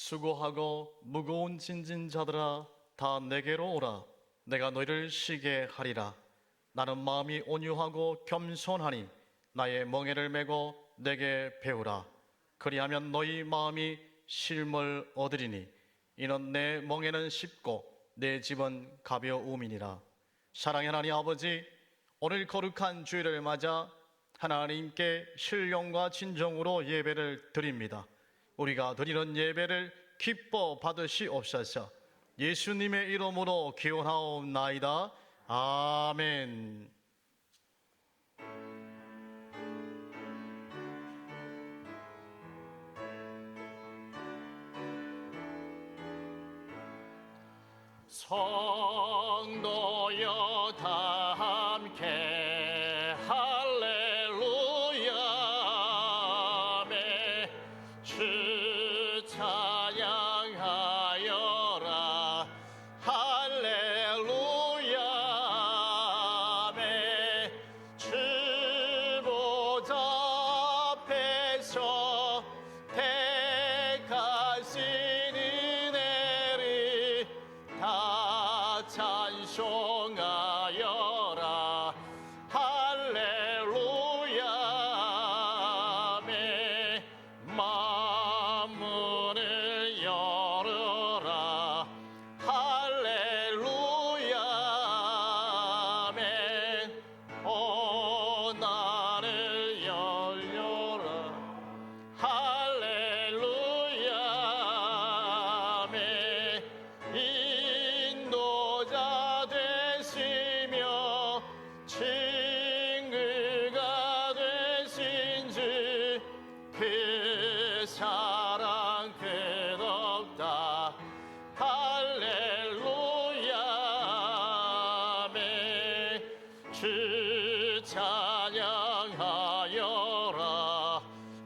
수고하고 무거운 짐진 자들아 다 내게로 오라. 내가 너희를 쉬게 하리라. 나는 마음이 온유하고 겸손하니 나의 멍에를 메고 내게 배우라. 그리하면 너희 마음이 쉼을 얻으리니 이는 내 멍에는 쉽고 내 짐은 가벼움이니라. 사랑의 하나님 아버지, 오늘 거룩한 주일을 맞아 하나님께 신령과 진정으로 예배를 드립니다. 우리가 드리는 예배를 기뻐 받으시옵소서. 예수님의 이름으로 기원하옵나이다. 아멘. 성도여 다 함께 할렐루야 아멘. 주 찬양하여라 할렐루야 아멘. 주 보좌 앞에서 택하신 은혜를 다 찬송하여라 할렐루야 아멘. 만문을 열어라 할렐루야 아멘. 나를 열려라 할렐루야 아멘. 인도자 되시며 친구가 되신 주 그 사랑 끝없다 할렐루야 아멘. 주 찬양하여라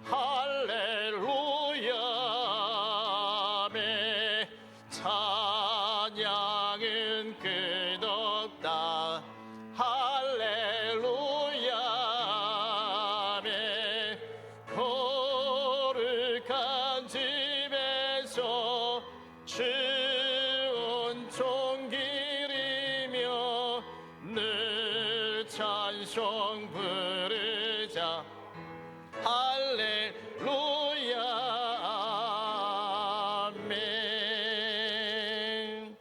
할렐루야 아멘. 찬양은 끝없다 할렐루야 아멘. 거룩한 집에서 주 온종 기리며 늘 찬송 부르자 할렐루야 아멘.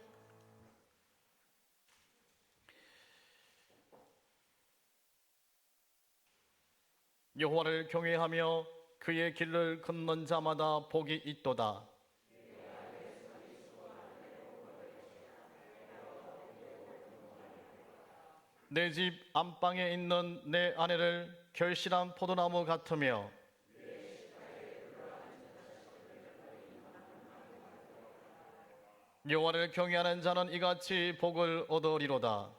여호와를 경외하며 그의 길을 걷는 자마다 복이 있도다. 내 집 안방에 있는 내 아내를 결실한 포도나무 같으며 여호와를 경외하는 자는 이같이 복을 얻으리로다.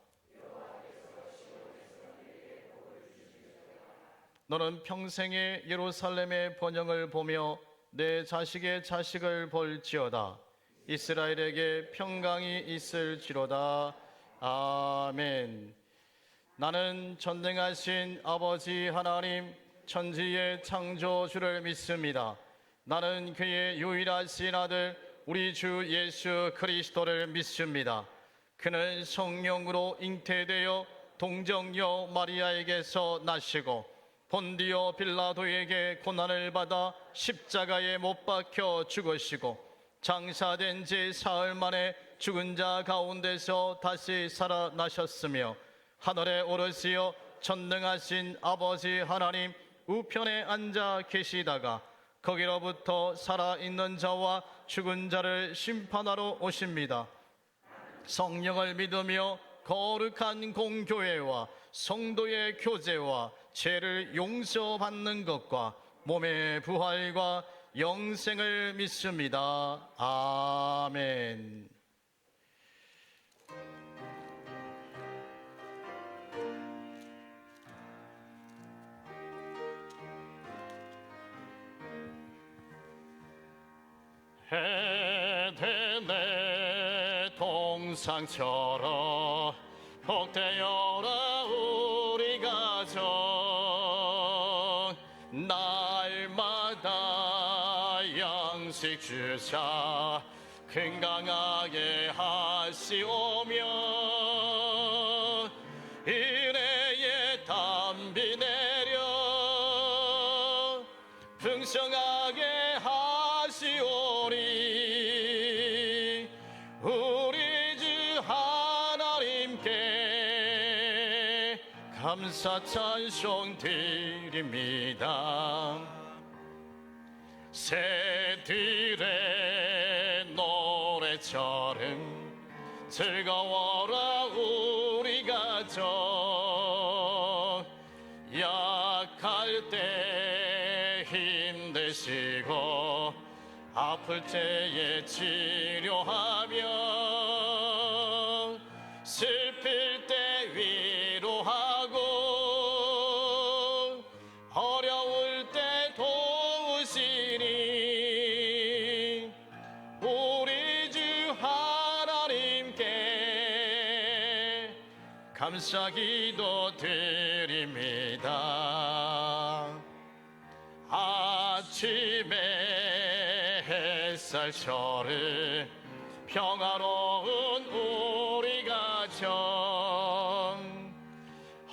너는 평생에 예루살렘의 번영을 보며 내 자식의 자식을 볼지어다. 이스라엘에게 평강이 있을지로다. 아멘. 나는 전능하신 아버지 하나님 천지의 창조주를 믿습니다. 나는 그의 유일하신 아들 우리 주 예수 그리스도를 믿습니다. 그는 성령으로 잉태되어 동정녀 마리아에게서 나시고 본디오 빌라도에게 고난을 받아 십자가에 못 박혀 죽으시고 장사된 지 사흘 만에 죽은 자 가운데서 다시 살아나셨으며 하늘에 오르시어 전능하신 아버지 하나님 우편에 앉아 계시다가 거기로부터 살아있는 자와 죽은 자를 심판하러 오십니다. 성령을 믿으며 거룩한 공교회와 성도의 교제와 죄를 용서받는 것과 몸의 부활과 영생을 믿습니다. 아멘. 에덴의 동상처럼 복되어라 우리 가정. 날마다 양식 주 주사 건강하게 하시오며 은혜의 담비 내려 풍성하게 하시오니 우리 주 하나님께 감사 찬송 드립니다. 새들의 노래처럼 즐거워라 우리 가족 약할 때 힘드시고 아플 때에 치료하며 슬플 때 위로하고 어려울 때 도우시니 우리 주 하나님께 감사 기도 드립니다. 아침에 햇살처럼 평화로운 우리 가정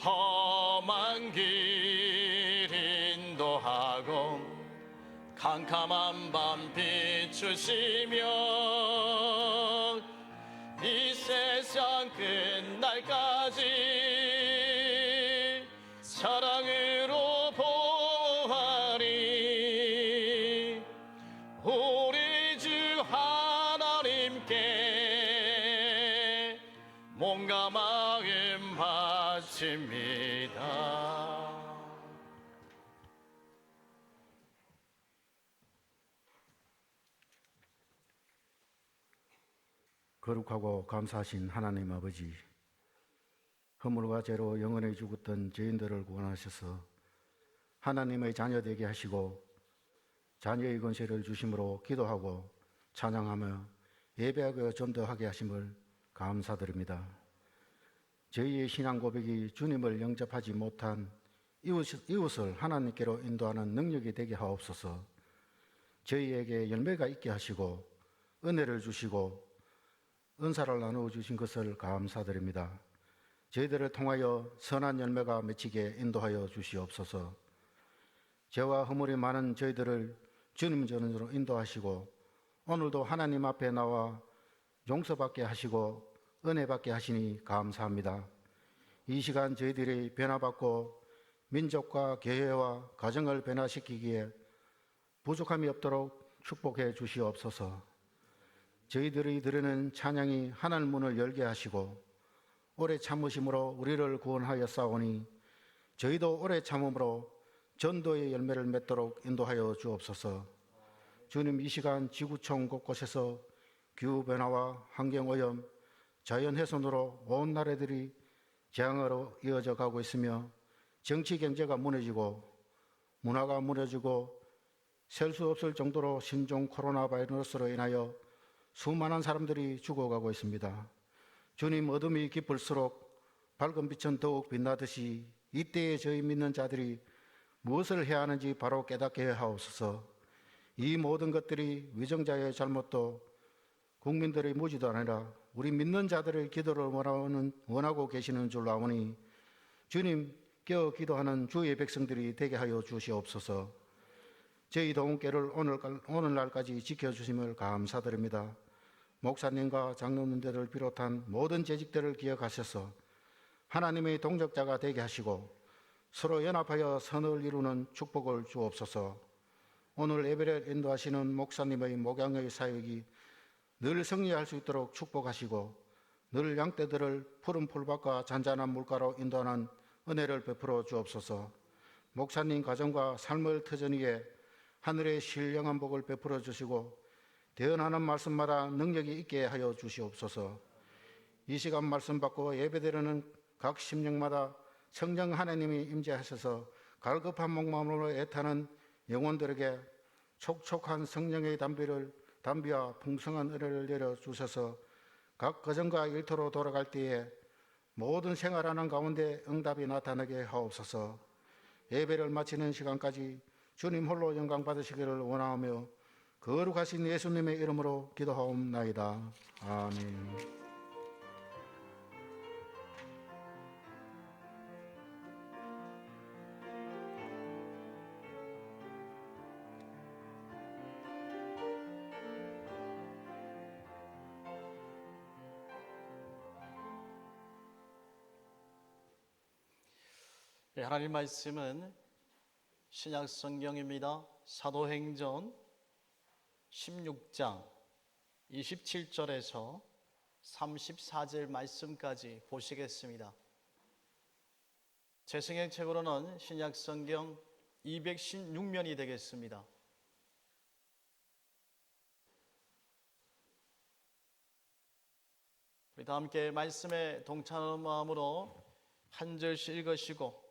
험한 길 인도하고 캄캄한 밤 비추시며 이 세상 끝날까지 사랑으로 보호하리 우리 주 하나님께 몸과 마음 바칩니다. 거룩하고 감사하신 하나님 아버지, 허물과 죄로 영원히 죽었던 죄인들을 구원하셔서 하나님의 자녀 되게 하시고 자녀의 권세를 주심으로 기도하고 찬양하며 예배하고 전도하게 하심을 감사드립니다. 저희의 신앙 고백이 주님을 영접하지 못한 이웃을 하나님께로 인도하는 능력이 되게 하옵소서. 저희에게 열매가 있게 하시고 은혜를 주시고 은사를 나누어 주신 것을 감사드립니다. 저희들을 통하여 선한 열매가 맺히게 인도하여 주시옵소서. 죄와 허물이 많은 저희들을 주님 전으로 인도하시고 오늘도 하나님 앞에 나와 용서받게 하시고 은혜받게 하시니 감사합니다. 이 시간 저희들이 변화받고 민족과 교회와 가정을 변화시키기에 부족함이 없도록 축복해 주시옵소서. 저희들이 드리는 찬양이 하늘 문을 열게 하시고 오래 참으심으로 우리를 구원하여 싸우니 저희도 오래 참음으로 전도의 열매를 맺도록 인도하여 주옵소서. 주님, 이 시간 지구촌 곳곳에서 기후변화와 환경오염, 자연훼손으로 온 나라들이 재앙으로 이어져 가고 있으며 정치 경제가 무너지고 문화가 무너지고 셀 수 없을 정도로 신종 코로나 바이러스로 인하여 수많은 사람들이 죽어가고 있습니다. 주님, 어둠이 깊을수록 밝은 빛은 더욱 빛나듯이 이때에 저희 믿는 자들이 무엇을 해야 하는지 바로 깨닫게 하옵소서. 이 모든 것들이 위정자의 잘못도 국민들의 무지도 아니라 우리 믿는 자들의 기도를 원하고 계시는 줄 아오니 주님, 깨어 기도하는 주의 백성들이 되게 하여 주시옵소서. 저희 동교를 오늘날까지 지켜주심을 감사드립니다. 목사님과 장로님들을 비롯한 모든 재직들을 기억하셔서 하나님의 동역자가 되게 하시고 서로 연합하여 선을 이루는 축복을 주옵소서. 오늘 예배를 인도하시는 목사님의 목양의 사역이 늘 승리할 수 있도록 축복하시고 늘 양떼들을 푸른 풀밭과 잔잔한 물가로 인도하는 은혜를 베풀어 주옵소서. 목사님 가정과 삶을 터전 위에 하늘의 신령한 복을 베풀어 주시고 대언하는 말씀마다 능력이 있게 하여 주시옵소서. 이 시간 말씀 받고 예배드리는 각 심령마다 성령 하나님이 임재하셔서 갈급한 목마음으로 애타는 영혼들에게 촉촉한 성령의 담비와 풍성한 은혜를 내려주셔서 각 가정과 일터로 돌아갈 때에 모든 생활하는 가운데 응답이 나타나게 하옵소서. 예배를 마치는 시간까지 주님 홀로 영광 받으시기를 원하며 거룩하신 예수님의 이름으로 기도하옵나이다. 아멘. 네, 하나님 말씀은 신약 성경입니다. 사도행전 16장 27절에서 34절 말씀까지 보시겠습니다. 제 성경책으로는 신약 성경 216면이 되겠습니다. 우리 다 함께 말씀에 동참하는 마음으로 한 절씩 읽으시고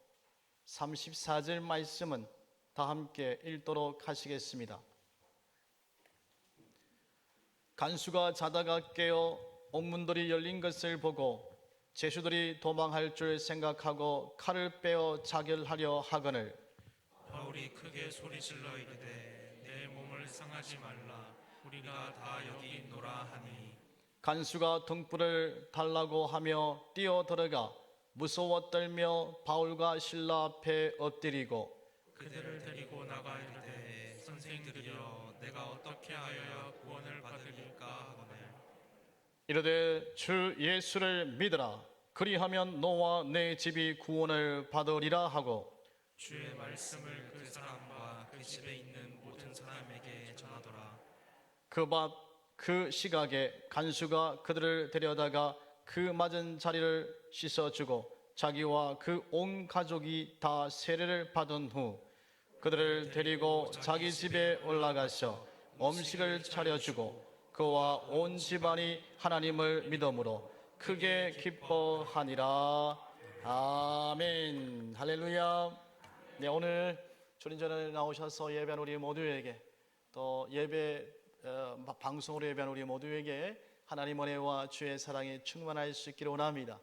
34절 말씀은 다 함께 읽도록 하시겠습니다. 간수가 자다가 깨어 옥문들이 열린 것을 보고 제수들이 도망할 줄 생각하고 칼을 빼어 자결하려 하거늘 바울이 크게 소리질러 이르되 내 몸을 상하지 말라 우리가 다 여기 있노라 하니 간수가 등불을 달라고 하며 뛰어들어가 무서워 떨며 바울과 실라 앞에 엎드리고 그들을 데리고 나가 이르되 선생들이여 내가 어떻게 하여야 구원을 받으리까 하거늘 이르되 주 예수를 믿으라 그리하면 너와 내 집이 구원을 받으리라 하고 주의 말씀을 그 사람과 그 집에 있는 모든 사람에게 전하더라. 그 시각에 간수가 그들을 데려다가 그 맞은 자리를 씻어주고 자기와 그 온 가족이 다 세례를 받은 후 그들을 데리고 자기 집에 올라가서 음식을 차려주고 그와 온 집안이 하나님을 믿음으로 크게 기뻐하니라. 아멘. 할렐루야. 네, 오늘 주린전에 나오셔서 예배한 우리 모두에게 또 방송으로 예배한 우리 모두에게 하나님 은혜와 주의 사랑이 충만할 수 있기를 원합니다.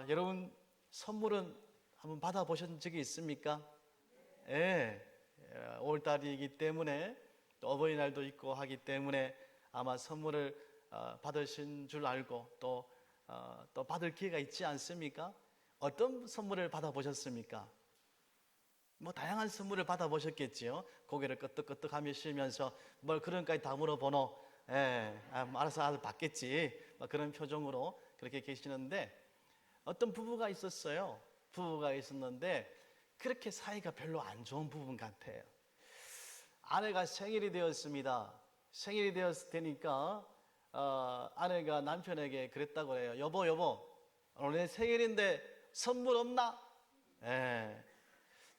여러분 선물은 한번 받아보신 적이 있습니까? 예, 5월달이기 때문에 또 어버이날도 있고 하기 때문에 아마 선물을 받으신 줄 알고 또 받을 기회가 있지 않습니까? 어떤 선물을 받아보셨습니까? 뭐 다양한 선물을 받아보셨겠지요. 고개를 끄덕끄덕 하며 쉬면서 뭘 그런까지 다 물어보노. 알아서 받겠지. 그런 표정으로 그렇게 계시는데 어떤 부부가 있었어요. 부부가 있었는데 그렇게 사이가 별로 안 좋은 부분 같아요. 아내가 생일이 되었습니다. 생일이 되니까 아내가 남편에게 그랬다고 해요. 여보 오늘 내 생일인데 선물 없나?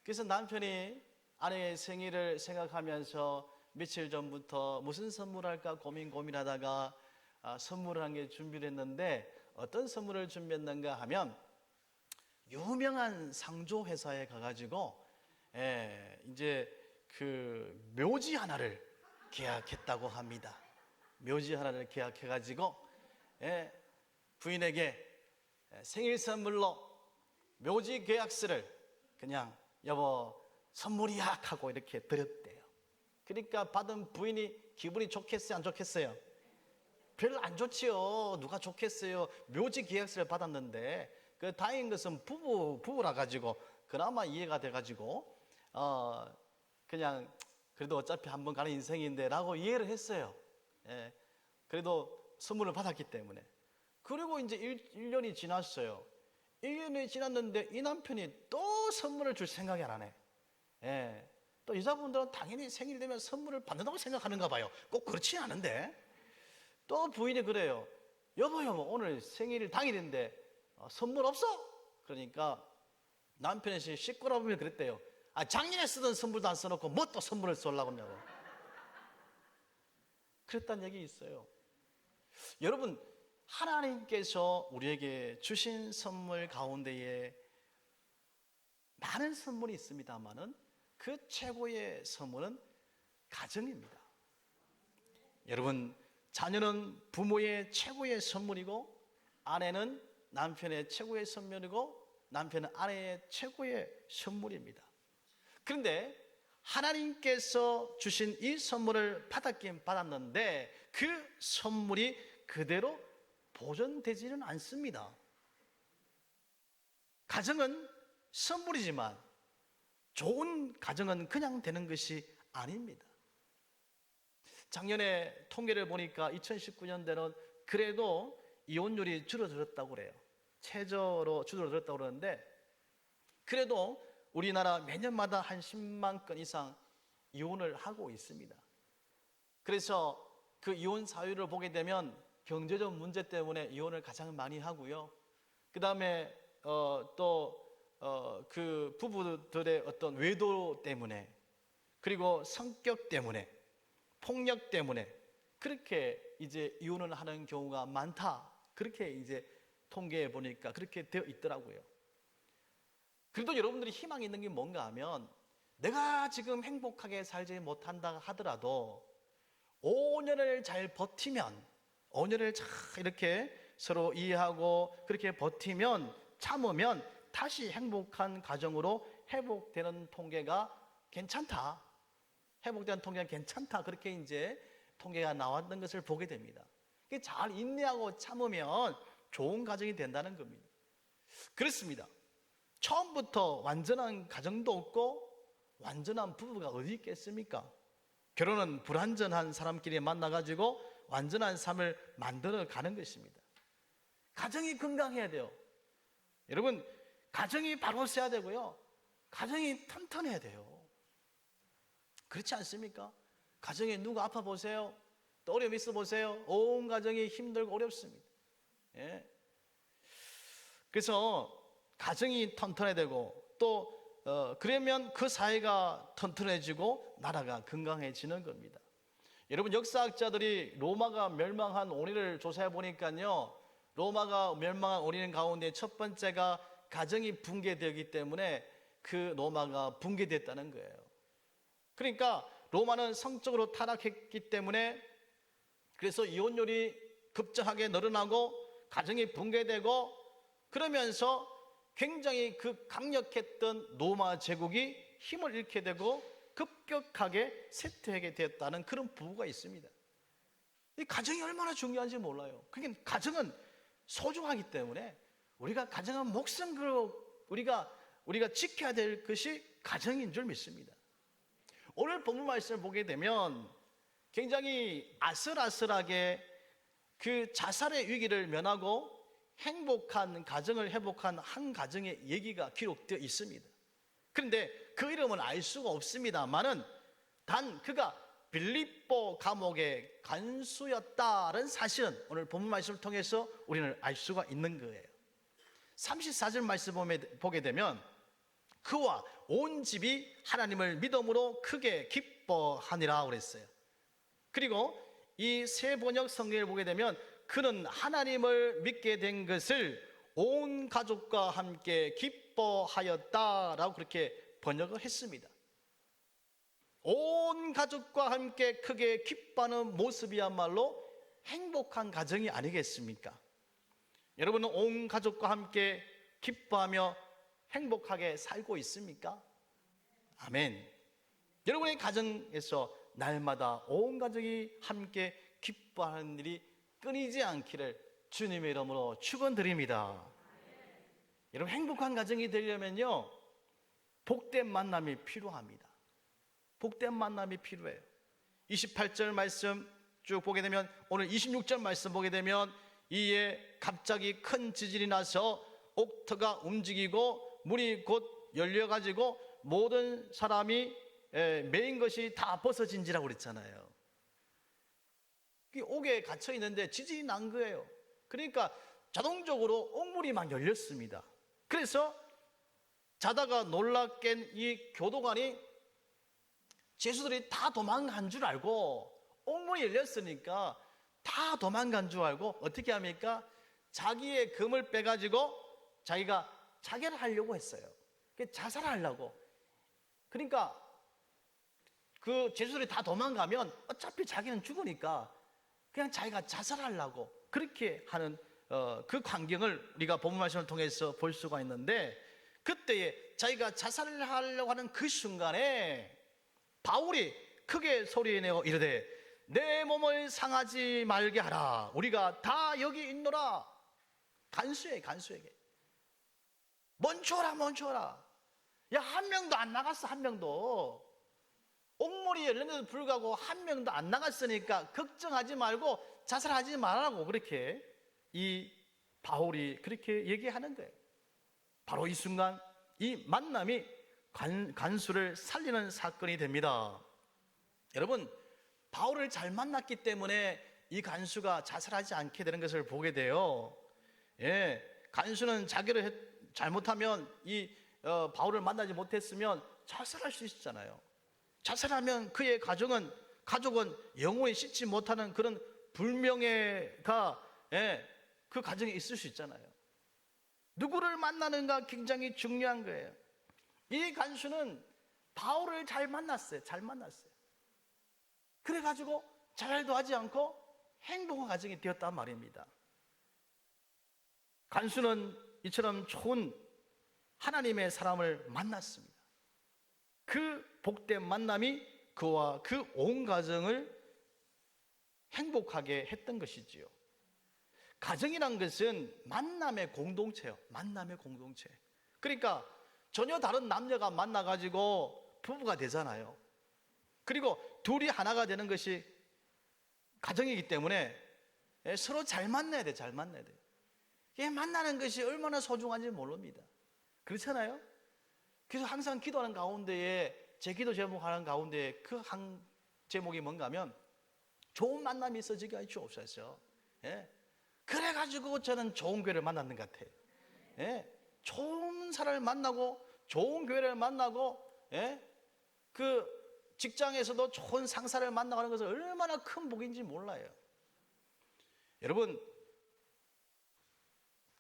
그래서 남편이 아내의 생일을 생각하면서 며칠 전부터 무슨 선물할까 고민하다가 선물을 한 개 준비를 했는데 어떤 선물을 준비했는가 하면 유명한 상조 회사에 가가지고 이제 그 묘지 하나를 계약했다고 합니다. 묘지 하나를 계약해가지고 부인에게 생일 선물로 묘지 계약서를 그냥 여보 선물이야 하고 이렇게 드렸대요. 그러니까 받은 부인이 기분이 좋겠어요, 안 좋겠어요? 별로 안 좋지요. 누가 좋겠어요? 묘지 계약서를 받았는데 그 다행인 것은 부부라 가지고 그나마 이해가 돼 가지고 그냥 그래도 어차피 한번 가는 인생인데 라고 이해를 했어요. 그래도 선물을 받았기 때문에. 그리고 이제 1년이 지났어요. 1년이 지났는데 이 남편이 또 선물을 줄 생각이 안 하네. 또 여자분들은 당연히 생일 되면 선물을 받는다고 생각하는가 봐요. 꼭 그렇지 않은데 또 부인이 그래요. 여보 오늘 생일 당일인데 선물 없어? 그러니까 남편이 시끄러우면 그랬대요. 작년에 쓰던 선물도 안 써놓고 뭐 또 선물을 쏘려고 하냐고. 그랬다는 얘기 있어요. 여러분 하나님께서 우리에게 주신 선물 가운데에 많은 선물이 있습니다만은 그 최고의 선물은 가정입니다. 여러분 자녀는 부모의 최고의 선물이고 아내는 남편의 최고의 선물이고 남편은 아내의 최고의 선물입니다. 그런데 하나님께서 주신 이 선물을 받았긴 받았는데 그 선물이 그대로 보존되지는 않습니다. 가정은 선물이지만 좋은 가정은 그냥 되는 것이 아닙니다. 작년에 통계를 보니까 2019년대는 그래도 이혼율이 줄어들었다고 그래요. 최저로 줄어들었다고 그러는데 그래도 우리나라 매년마다 한 10만 건 이상 이혼을 하고 있습니다. 그래서 그 이혼 사유를 보게 되면 경제적 문제 때문에 이혼을 가장 많이 하고요. 그 다음에 그 부부들의 어떤 외도 때문에, 그리고 성격 때문에, 폭력 때문에 그렇게 이제 이혼을 하는 경우가 많다. 그렇게 이제 통계에 보니까 그렇게 되어 있더라고요. 그래도 여러분들이 희망이 있는 게 뭔가 하면 내가 지금 행복하게 살지 못한다 하더라도 5년을 잘 버티면, 5년을 잘 이렇게 서로 이해하고 그렇게 버티면, 참으면 다시 행복한 가정으로 회복되는 통계가 괜찮다. 회복되는 통계가 괜찮다. 그렇게 이제 통계가 나왔던 것을 보게 됩니다. 잘 인내하고 참으면 좋은 가정이 된다는 겁니다. 그렇습니다. 처음부터 완전한 가정도 없고 완전한 부부가 어디 있겠습니까? 결혼은 불완전한 사람끼리 만나가지고 완전한 삶을 만들어 가는 것입니다. 가정이 건강해야 돼요. 여러분, 가정이 바로 서야 되고요. 가정이 튼튼해야 돼요. 그렇지 않습니까? 가정에 누가 아파 보세요. 또 어려움 있어 보세요. 온 가정이 힘들고 어렵습니다. 예. 그래서 가정이 튼튼해야 되고 또 그러면 그 사회가 튼튼해지고 나라가 건강해지는 겁니다. 여러분, 역사학자들이 로마가 멸망한 원인을 조사해 보니까요, 로마가 멸망한 원인 가운데 첫 번째가 가정이 붕괴되었기 때문에 그 로마가 붕괴됐다는 거예요. 그러니까 로마는 성적으로 타락했기 때문에 그래서 이혼율이 급작하게 늘어나고 가정이 붕괴되고 그러면서 굉장히 그 강력했던 로마 제국이 힘을 잃게 되고 급격하게 쇠퇴하게 되었다는 그런 부부가 있습니다. 이 가정이 얼마나 중요한지 몰라요. 그러니까 가정은 소중하기 때문에 우리가 가정은 목숨으로 우리가 지켜야 될 것이 가정인 줄 믿습니다. 오늘 본문 말씀을 보게 되면 굉장히 아슬아슬하게 그 자살의 위기를 면하고 행복한 가정을 회복한 한 가정의 얘기가 기록되어 있습니다. 그런데 그 이름은 알 수가 없습니다만은 단 그가 빌립보 감옥의 간수였다는 사실은 오늘 본문 말씀을 통해서 우리는 알 수가 있는 거예요. 34절 말씀 보게 되면 그와 온 집이 하나님을 믿음으로 크게 기뻐하니라 그랬어요. 그리고 이 새 번역 성경을 보게 되면 그는 하나님을 믿게 된 것을 온 가족과 함께 기뻐하였다라고 그렇게 번역을 했습니다. 온 가족과 함께 크게 기뻐하는 모습이야말로 행복한 가정이 아니겠습니까? 여러분은 온 가족과 함께 기뻐하며 행복하게 살고 있습니까? 아멘. 여러분의 가정에서 날마다 온 가족이 함께 기뻐하는 일이 끊이지 않기를 주님의 이름으로 축원드립니다. 여러분, 행복한 가정이 되려면요, 복된 만남이 필요합니다. 복된 만남이 필요해요. 28절 말씀 쭉 보게 되면, 오늘 26절 말씀 보게 되면, 이에 갑자기 큰 지진이 나서 옥터가 움직이고 물이 곧 열려가지고 모든 사람이 메인 것이 다 벗어진지라고 그랬잖아요. 옥에 갇혀 있는데 지진이 난 거예요. 그러니까 자동적으로 옥물이 막 열렸습니다. 그래서 자다가 놀라 깬 이 교도관이 죄수들이 다 도망간 줄 알고, 옥문이 열렸으니까 다 도망간 줄 알고 어떻게 합니까? 자기의 금을 빼가지고 자기가 자결을 하려고 했어요. 자살하려고. 그러니까 그 죄수들이 다 도망가면 어차피 자기는 죽으니까 그냥 자기가 자살하려고 그렇게 하는 그 광경을 우리가 본문 말씀을 통해서 볼 수가 있는데, 그때에 자기가 자살을 하려고 하는 그 순간에 바울이 크게 소리내어 이르되 내 몸을 상하지 말게 하라. 우리가 다 여기 있노라. 간수에게 멈춰라. 야, 한 명도 안 나갔어. 한 명도. 옥문이 열렸는데도 불구하고 한 명도 안 나갔으니까 걱정하지 말고 자살하지 말라고, 그렇게 이 바울이 그렇게 얘기하는 거예요. 바로 이 순간 이 만남이 간수를 살리는 사건이 됩니다. 여러분, 바울을 잘 만났기 때문에 이 간수가 자살하지 않게 되는 것을 보게 돼요. 간수는 자기를 잘못하면 이 바울을 만나지 못했으면 자살할 수 있었잖아요. 자살하면 그의 가족은 영원히 씻지 못하는 그런 불명예가 그 가정에 있을 수 있잖아요. 누구를 만나는가 굉장히 중요한 거예요. 이 간수는 바울을 잘 만났어요. 그래가지고 자살도 하지 않고 행복한 가정이 되었단 말입니다. 간수는 이처럼 좋은 하나님의 사람을 만났습니다. 그 복된 만남이 그와 그 온 가정을 행복하게 했던 것이지요. 가정이란 것은 만남의 공동체예요. 그러니까 전혀 다른 남녀가 만나가지고 부부가 되잖아요. 그리고 둘이 하나가 되는 것이 가정이기 때문에 서로 잘 만나야 돼. 이 만나는 것이 얼마나 소중한지 모릅니다. 그렇잖아요? 그래서 항상 기도하는 가운데에, 제 기도 제목하는 가운데에 그 한 제목이 뭔가 하면 좋은 만남이 있어지게 해 주옵소서. 그래가지고 저는 좋은 교회를 만났는 것 같아요. 좋은 사람을 만나고 좋은 교회를 만나고 그 직장에서도 좋은 상사를 만나가는 것은 얼마나 큰 복인지 몰라요. 여러분,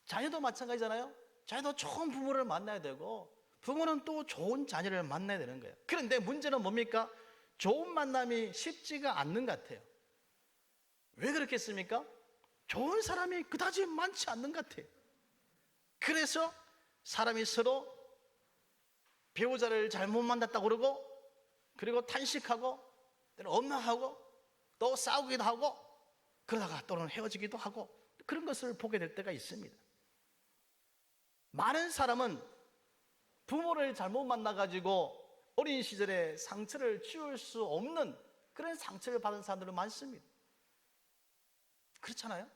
자녀도 마찬가지잖아요. 자녀도 좋은 부모를 만나야 되고 부모는 또 좋은 자녀를 만나야 되는 거예요. 그런데 문제는 뭡니까? 좋은 만남이 쉽지가 않는 것 같아요. 왜 그렇겠습니까? 좋은 사람이 그다지 많지 않는 것 같아요. 그래서 사람이 서로 배우자를 잘못 만났다고 그러고, 그리고 탄식하고 때로 원망하고 또 싸우기도 하고, 그러다가 또는 헤어지기도 하고, 그런 것을 보게 될 때가 있습니다. 많은 사람은 부모를 잘못 만나가지고 어린 시절에 상처를 치울 수 없는 그런 상처를 받은 사람들은 많습니다. 그렇잖아요?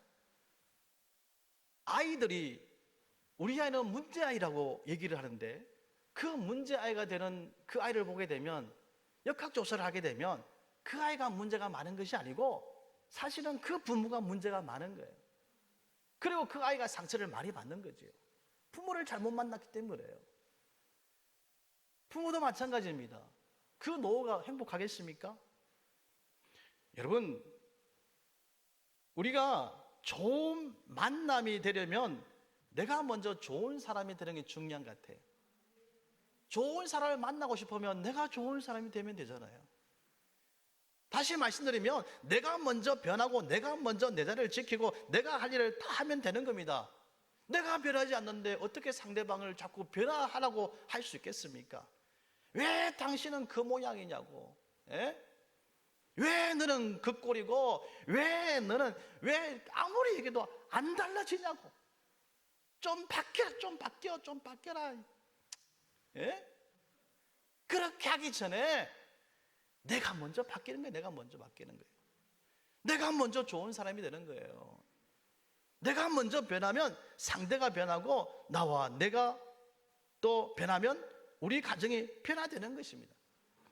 아이들이, 우리 아이는 문제아이라고 얘기를 하는데, 그 문제아이가 되는 그 아이를 보게 되면, 역학조사를 하게 되면 그 아이가 문제가 많은 것이 아니고 사실은 그 부모가 문제가 많은 거예요. 그리고 그 아이가 상처를 많이 받는 거죠. 부모를 잘못 만났기 때문에요. 부모도 마찬가지입니다. 그 노후가 행복하겠습니까? 여러분, 우리가 좋은 만남이 되려면 내가 먼저 좋은 사람이 되는 게 중요한 것 같아요. 좋은 사람을 만나고 싶으면 내가 좋은 사람이 되면 되잖아요. 다시 말씀드리면 내가 먼저 변하고 내가 먼저 내 자리를 지키고 내가 할 일을 다 하면 되는 겁니다. 내가 변하지 않는데 어떻게 상대방을 자꾸 변화하라고 할 수 있겠습니까? 왜 당신은 그 모양이냐고, 왜 너는 그 꼴이고, 왜 너는 왜 아무리 얘기해도 안 달라지냐고. 좀 바뀌어라. 그렇게 하기 전에 내가 먼저 바뀌는 거예요. 내가 먼저 좋은 사람이 되는 거예요. 내가 먼저 변하면 상대가 변하고 나와 내가 또 변하면 우리 가정이 변화되는 것입니다.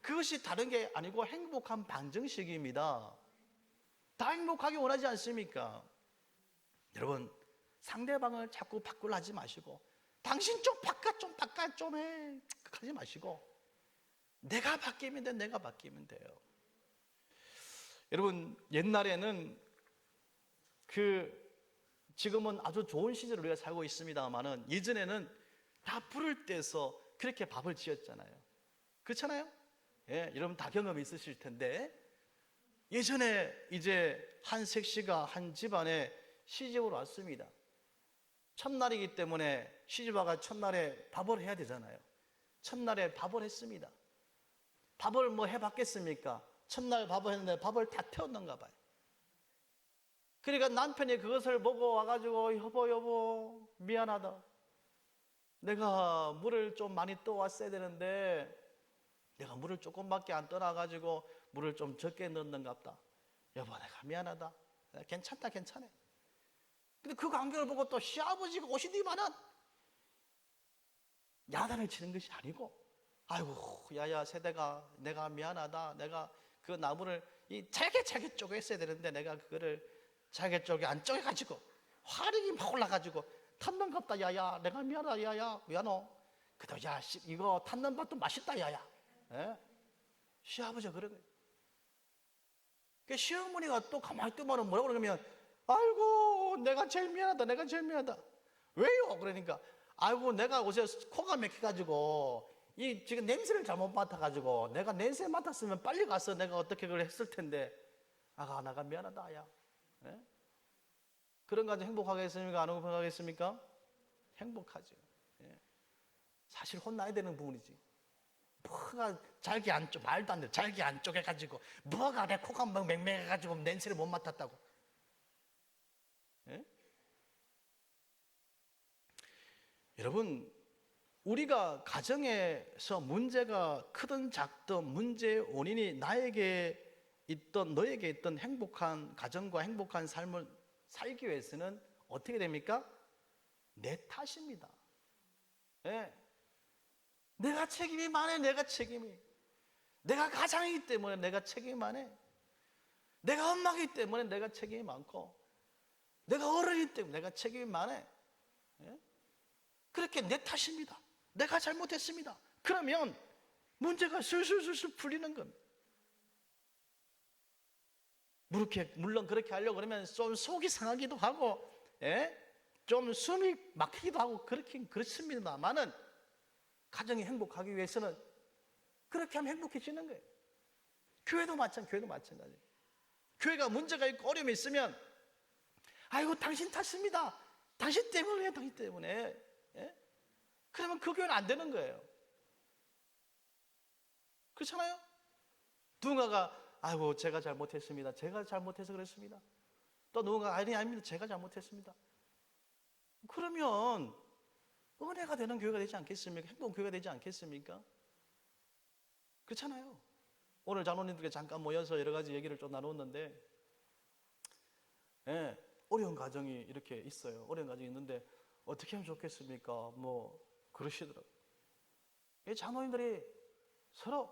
그것이 다른 게 아니고 행복한 방정식입니다. 다 행복하게 원하지 않습니까? 여러분, 상대방을 자꾸 바꾸려 하지 마시고, 당신 좀 바꿔 좀 해, 하지 마시고 내가 바뀌면 돼요. 여러분, 옛날에는 지금은 아주 좋은 시절을 우리가 살고 있습니다만은 예전에는 다 불을 떼서 그렇게 밥을 지었잖아요. 그렇잖아요? 여러분 다 경험이 있으실 텐데, 예전에 이제 한 색시가 한 집안에 시집으로 왔습니다. 첫날이기 때문에 시집와가 첫날에 밥을 해야 되잖아요. 첫날에 밥을 했습니다. 밥을 뭐 해봤겠습니까? 첫날 밥을 했는데 밥을 다 태웠는가 봐요. 그러니까 남편이 그것을 보고 와가지고 여보 미안하다. 내가 물을 좀 많이 떠왔어야 되는데 내가 물을 조금밖에 안 떠놔가지고 물을 좀 적게 넣었는갑다. 여보 내가 미안하다. 괜찮다 괜찮아. 근데 그 광경을 보고 또 시아버지가 오시더니만은 야단을 치는 것이 아니고 아이고 야야 세대가 내가 미안하다. 내가 그 나무를 잘게 쪼개었어야 되는데 내가 그거를 잘게 쪼개 안 쪼개가지고 화력이 막 올라가지고 탔는갑다. 야야 내가 미안하다. 야야 미안해. 그래도 야 이거 탔는 밥도 맛있다. 야야. 예? 시아버지가 그러고요. 그 시어머니가 또 가만히 있더만은 뭐라고 그러면 아이고 내가 제일 미안하다. 내가 제일 미안하다. 왜요? 그러니까 아이고 내가 어제 코가 막혀가지고 이 지금 냄새를 잘못 맡아가지고 내가 냄새 맡았으면 빨리 가서 내가 어떻게 그걸 했을 텐데 아가 나가 미안하다. 야. 예? 그런 가정 행복하겠습니까? 안 행복하겠습니까? 행복하죠. 예. 사실 혼나야 되는 부분이지. 뭐가 잘게 안 쪼 말도 안 돼. 잘게 안 쪼개가지고 뭐가 내 코가 막 맹맹해가지고 냄새를 못 맡았다고. 예? 여러분 우리가 가정에서 문제가 크든 작든 문제의 원인이 나에게 있던 너에게 있던 행복한 가정과 행복한 삶을 살기 위해서는 어떻게 됩니까? 내 탓입니다. 예. 내가 책임이 많아. 내가 가장이기 때문에 내가 책임이 많아. 내가 엄마이기 때문에 내가 책임이 많고 내가 어른이기 때문에 내가 책임이 많아. 예? 그렇게 내 탓입니다. 내가 잘못했습니다. 그러면 문제가 술술술술 풀리는 겁니다. 물론 그렇게 하려고 그러면 좀 속이 상하기도 하고 예? 좀 숨이 막히기도 하고 그렇습니다만은 가정이 행복하기 위해서는 그렇게 하면 행복해지는 거예요. 교회도 마찬가지예요. 교회가 문제가 있고 어려움이 있으면 아이고 당신 탓입니다. 당신 때문에 당신 때문에 예? 그러면 그 교회는 안 되는 거예요. 그렇잖아요? 누군가가 아이고 제가 잘못했습니다. 제가 잘못해서 그랬습니다. 또 누군가가 아닙니다. 제가 잘못했습니다. 그러면 은혜가 되는 교회가 되지 않겠습니까? 행복 교회가 되지 않겠습니까? 그렇잖아요. 오늘 장로님들께 잠깐 모여서 여러 가지 얘기를 좀 나눴는데 예, 어려운 가정이 이렇게 있어요. 어려운 가정이 있는데 어떻게 하면 좋겠습니까? 뭐 그러시더라고요. 이 장로님들이 서로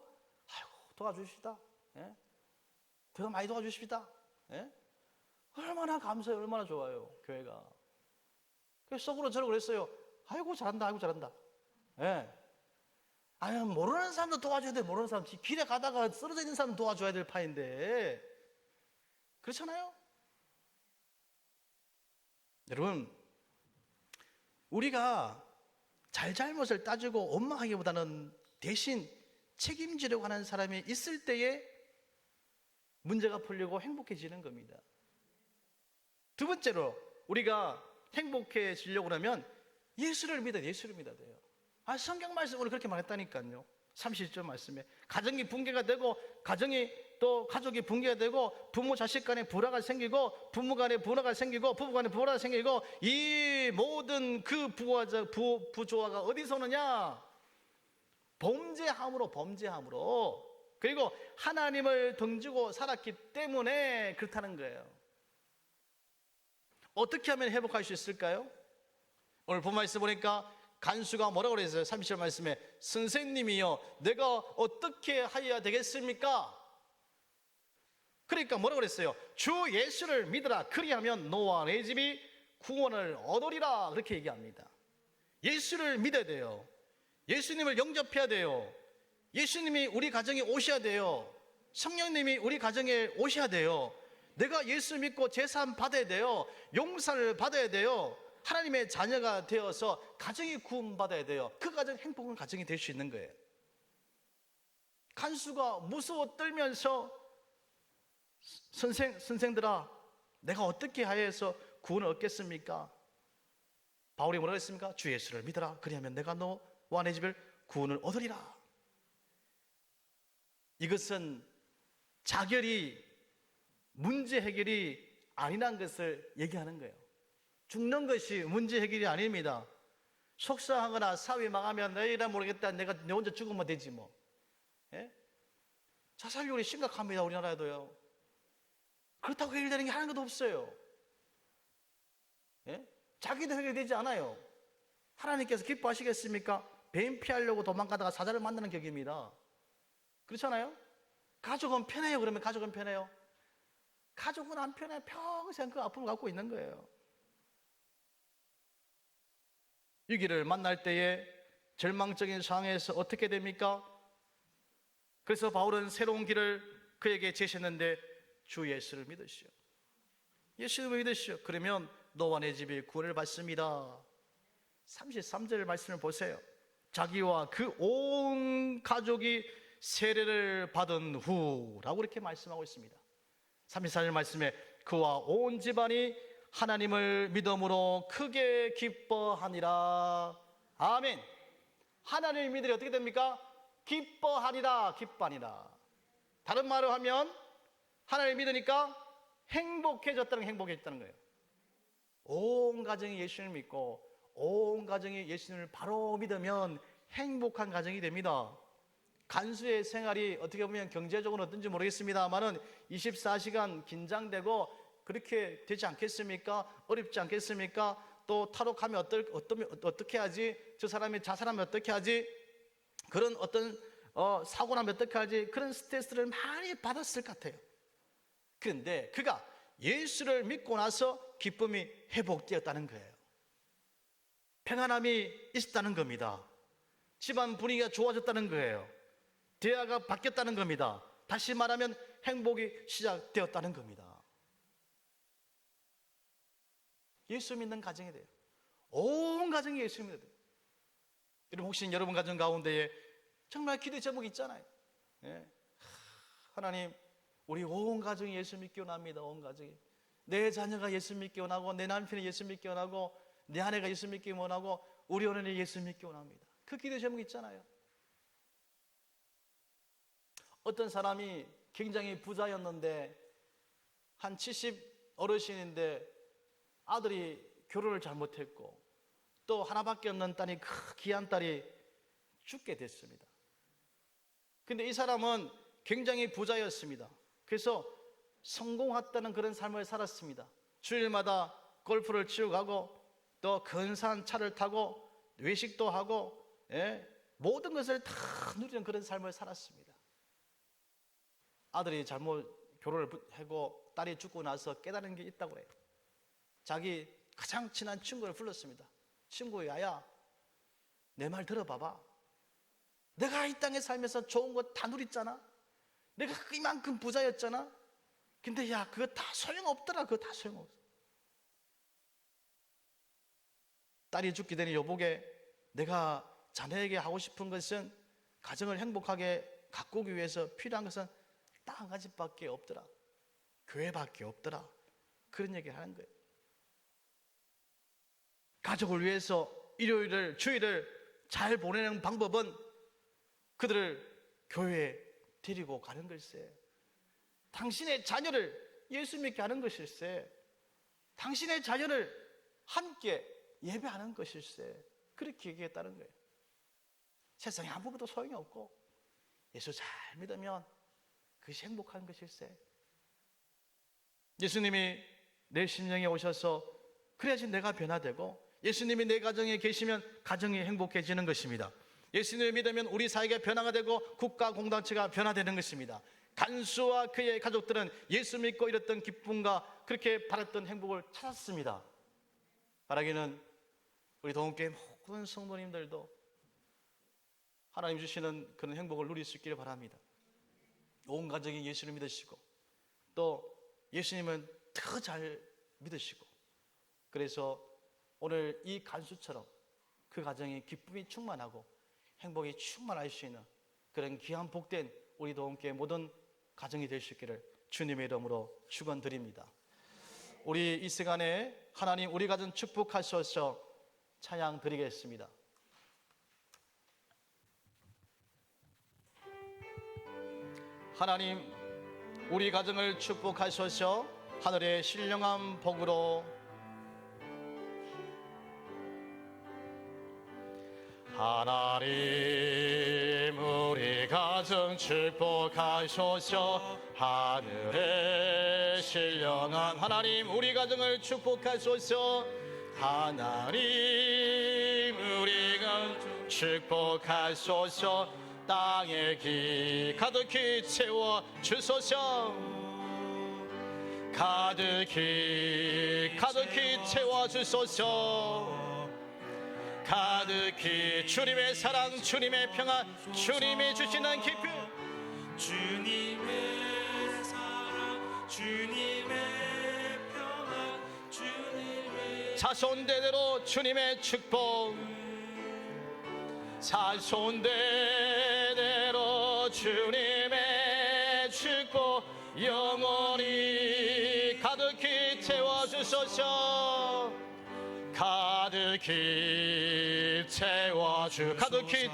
아이고 도와주시다. 예? 더 많이 도와주십시다. 예? 얼마나 감사해요. 얼마나 좋아요. 교회가. 그래서 속으로 저를 그랬어요. 아이고 잘한다. 예. 아니 모르는 사람도 도와줘야 돼. 모르는 사람 길에 가다가 쓰러져 있는 사람 도와줘야 될 판인데 그렇잖아요. 여러분 우리가 잘잘못을 따지고 원망하기보다는 대신 책임지려고 하는 사람이 있을 때에 문제가 풀리고 행복해지는 겁니다. 두 번째로 우리가 행복해지려고 하면 예수를 믿어야 돼요. 성경 말씀 오늘 그렇게 말했다니까요. 30절 말씀에 가정이 붕괴가 되고 가족이 붕괴가 되고 부모 자식 간에 불화가 생기고 부모 간에 불화가 생기고 부부 간에 불화가 생기고 이 모든 그 부조화가 어디서 오느냐? 범죄함으로 그리고 하나님을 등지고 살았기 때문에 그렇다는 거예요. 어떻게 하면 회복할 수 있을까요? 오늘 본 말씀 보니까 간수가 뭐라고 그랬어요? 30절 말씀에 선생님이요 내가 어떻게 하여야 되겠습니까? 그러니까 뭐라고 그랬어요? 주 예수를 믿으라 그리하면 너와 내 집이 구원을 얻으리라 그렇게 얘기합니다. 예수를 믿어야 돼요. 예수님을 영접해야 돼요. 예수님이 우리 가정에 오셔야 돼요. 성령님이 우리 가정에 오셔야 돼요. 내가 예수 믿고 제사함 받아야 돼요. 용서를 받아야 돼요. 하나님의 자녀가 되어서 가정이 구원받아야 돼요. 그 가정 행복한 가정이 될 수 있는 거예요. 간수가 무서워 떨면서 선생들아 내가 어떻게 하여서 구원을 얻겠습니까? 바울이 뭐라고 했습니까? 주 예수를 믿어라 그리하면 내가 너와 내 집을 구원을 얻으리라. 이것은 자결이 문제 해결이 아니란 것을 얘기하는 거예요. 죽는 것이 문제 해결이 아닙니다. 속상하거나 사위 망하면 내일이라 모르겠다, 내가 내 혼자 죽으면 되지 뭐. 예? 자살률이 심각합니다. 우리나라에도요. 그렇다고 해결되는 게 하나도 없어요. 예? 자기도 해결되지 않아요. 하나님께서 기뻐하시겠습니까? 뱀 피하려고 도망가다가 사자를 만나는 격입니다. 그렇잖아요? 가족은 편해요. 그러면 가족은 편해요? 가족은 안 편해요. 평생 그 아픔을 갖고 있는 거예요. 위기를 만날 때에 절망적인 상황에서 어떻게 됩니까? 그래서 바울은 새로운 길을 그에게 제시했는데 주 예수를 믿으시오. 예수를 믿으시오. 그러면 너와 내 집이 구원을 받습니다. 33절 말씀을 보세요. 자기와 그 온 가족이 세례를 받은 후라고 이렇게 말씀하고 있습니다. 34절 말씀에 그와 온 집안이 하나님을 믿음으로 크게 기뻐하니라. 아멘. 하나님을 믿으리 어떻게 됩니까? 기뻐하니라, 기뻐하니라. 다른 말로 하면 하나님을 믿으니까 행복해졌다는 게 행복해졌다는 거예요. 온 가정이 예수님을 믿고 온 가정이 예수님을 바로 믿으면 행복한 가정이 됩니다. 간수의 생활이 어떻게 보면 경제적으로 어떤지 모르겠습니다만은 24시간 긴장되고 그렇게 되지 않겠습니까? 어렵지 않겠습니까? 또 탈옥하면 어떻게 하지? 저 사람이 자살하면 어떻게 하지? 그런 어떤 사고 나면 어떻게 하지? 그런 스트레스를 많이 받았을 것 같아요. 그런데 그가 예수를 믿고 나서 기쁨이 회복되었다는 거예요. 평안함이 있었다는 겁니다. 집안 분위기가 좋아졌다는 거예요. 대화가 바뀌었다는 겁니다. 다시 말하면 행복이 시작되었다는 겁니다. 예수 믿는 가정이 돼요. 온 가정이 예수 믿어야 돼요. 여러분 혹시 여러분 가정 가운데에 정말 기도 제목이 있잖아요. 예. 하나님, 우리 온 가정이 예수 믿기 원합니다. 온 가정이. 내 자녀가 예수 믿기 원하고 내 남편이 예수 믿기 원하고 내 아내가 예수 믿기 원하고 우리 어른이 예수 믿기 원합니다. 그 기도 제목이 있잖아요. 어떤 사람이 굉장히 부자였는데 한 70 어르신인데 아들이 결혼을 잘못했고 또 하나밖에 없는 딸이 귀한 딸이 죽게 됐습니다. 근데 이 사람은 굉장히 부자였습니다. 그래서 성공했다는 그런 삶을 살았습니다. 주일마다 골프를 치러 가고 또 근사한 차를 타고 외식도 하고 모든 것을 다 누리는 그런 삶을 살았습니다. 아들이 잘못 결혼을 하고 딸이 죽고 나서 깨달은 게 있다고 해요. 자기 가장 친한 친구를 불렀습니다. 친구, 야야, 내 말 들어봐봐. 내가 이 땅에 살면서 좋은 거 다 누렸잖아. 내가 이만큼 부자였잖아. 근데 야, 그거 다 소용없더라. 그거 다 소용없어. 딸이 죽게 되는 여보게, 내가 자네에게 하고 싶은 것은 가정을 행복하게 가꾸기 위해서 필요한 것은 딱 한 가지밖에 없더라. 교회밖에 없더라. 그런 얘기를 하는 거예요. 가족을 위해서 일요일을, 주일을 잘 보내는 방법은 그들을 교회에 데리고 가는 것일세. 당신의 자녀를 예수 믿게 하는 것일세. 당신의 자녀를 함께 예배하는 것일세. 그렇게 얘기했다는 거예요. 세상에 아무것도 소용이 없고 예수 잘 믿으면 그것이 행복한 것일세. 예수님이 내 심령에 오셔서 그래야지 내가 변화되고 예수님이 내 가정에 계시면 가정이 행복해지는 것입니다. 예수님을 믿으면 우리 사회가 변화가 되고 국가 공동체가 변화되는 것입니다. 간수와 그의 가족들은 예수 믿고 이뤘던 기쁨과 그렇게 바랐던 행복을 찾았습니다. 바라기는 우리 동국교회 모든 성도님들도 하나님 주시는 그런 행복을 누릴 수 있기를 바랍니다. 온 가족이 예수를 믿으시고 또 예수님은 더 잘 믿으시고 그래서 오늘 이 간수처럼 그 가정에 기쁨이 충만하고 행복이 충만할 수 있는 그런 귀한 복된 우리 동교회 모든 가정이 될 수 있기를 주님의 이름으로 축원드립니다. 우리 이 시간에 하나님 우리 가정 축복하셔서 찬양 드리겠습니다. 하나님, 우리 가정을 축복하소서. 하늘의 신령한 복으로 하나님, 우리 가정 축복하소서. 하늘의 신령한 하나님, 우리 가정을 축복하소서. 하나님, 우리 가정 축복하소서. 땅에 기 가득히 채워 주소서. 가득히 채워 주소서. 가득히 주님의 사랑, 주님의 평안, 주님이 주시는 기쁨, 주님의 사랑, 주님의 평안, 주님의 자손대대로 주님의 축복, 자손대대로 주님의 축복 영원히 가득히 채워주소서. 가득히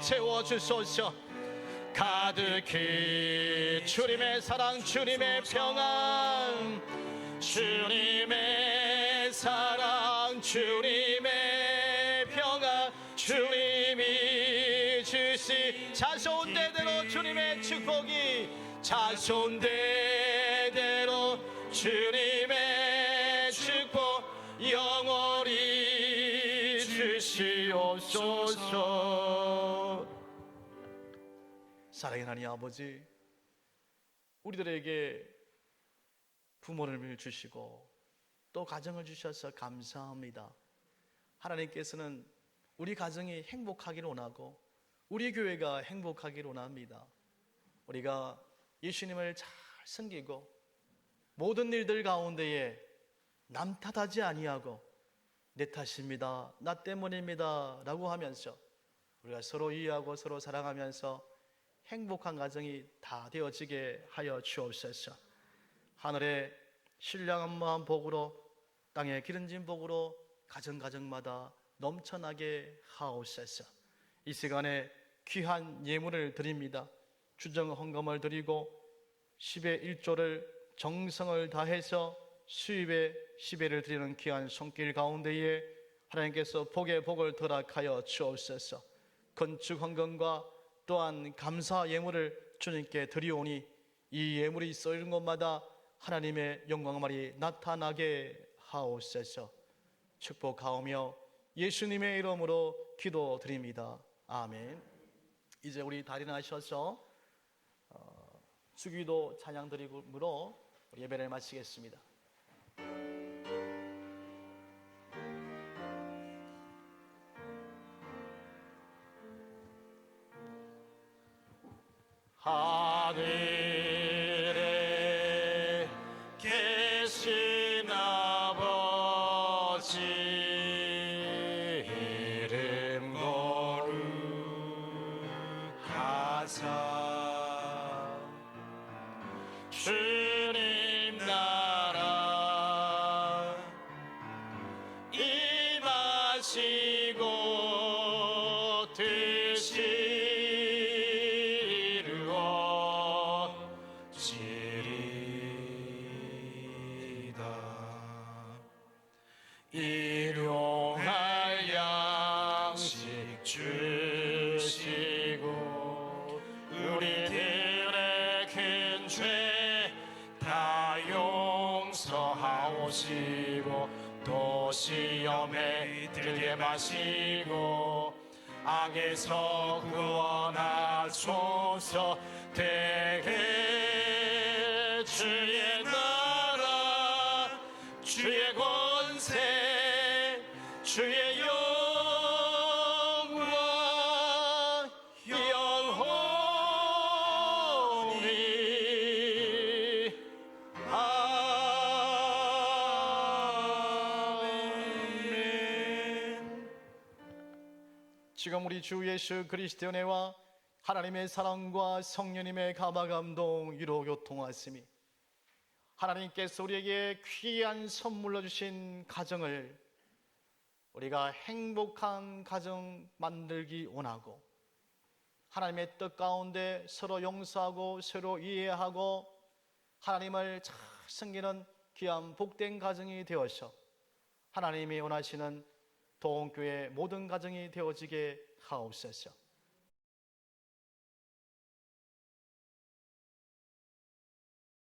채워주소서. 가득히 주님의 사랑, 주님의 평안, 주님의 사랑, 주님의 평안, 주님이 주시 자손대대로 주님의 축복이, 자손대대로 주님의 축복 영원히 주시옵소서. 사랑의 하나님 아버지, 우리들에게 부모를 주시고 또 가정을 주셔서 감사합니다. 하나님께서는 우리 가정이 행복하기를 원하고 우리 교회가 행복하기를 원합니다. 우리가 예수님을 잘 섬기고 모든 일들 가운데에 남 탓하지 아니하고 내 탓입니다, 나 때문입니다 라고 하면서 우리가 서로 이해하고 서로 사랑하면서 행복한 가정이 다 되어지게 하여 주옵소서. 하늘의 신령한 마음 복으로, 땅의 기름진 복으로 가정마다 넘쳐나게 하옵소서. 이 시간에 귀한 예물을 드립니다. 주정 헌금을 드리고 10의 1조를 정성을 다해서 수입의 10회를 드리는 귀한 손길 가운데에 하나님께서 복의 복을 허락하여 주옵소서. 건축 헌금과 또한 감사 예물을 주님께 드리오니 이 예물이 쏘이는 곳마다 하나님의 영광만이 나타나게 하옵소서. 축복하오며 예수님의 이름으로 기도드립니다. 아멘. 이제 우리 달인하셔서 주기도 찬양 드림으로 예배를 마치겠습니다. 하늘에 계신 아버지 이름 거룩하사 주님 나라 임하시고 뜻이 일용할 양식 주시고 우리들의 큰 죄 다 용서하오시고 또 시험에 들게 마시고 악에서 구원하소서. 대개 주의 나라 주의 권세 주의 영광 영원히 아멘. 지금 우리 주 예수 그리스도의 은혜와 하나님의 사랑과 성령님의 감화감동 위로 교통하심이 하나님께서 우리에게 귀한 선물로 주신 가정을 우리가 행복한 가정 만들기 원하고 하나님의 뜻 가운데 서로 용서하고 서로 이해하고 하나님을 잘 섬기는 귀한 복된 가정이 되어서 하나님이 원하시는 도원교회 모든 가정이 되어지게 하옵소서.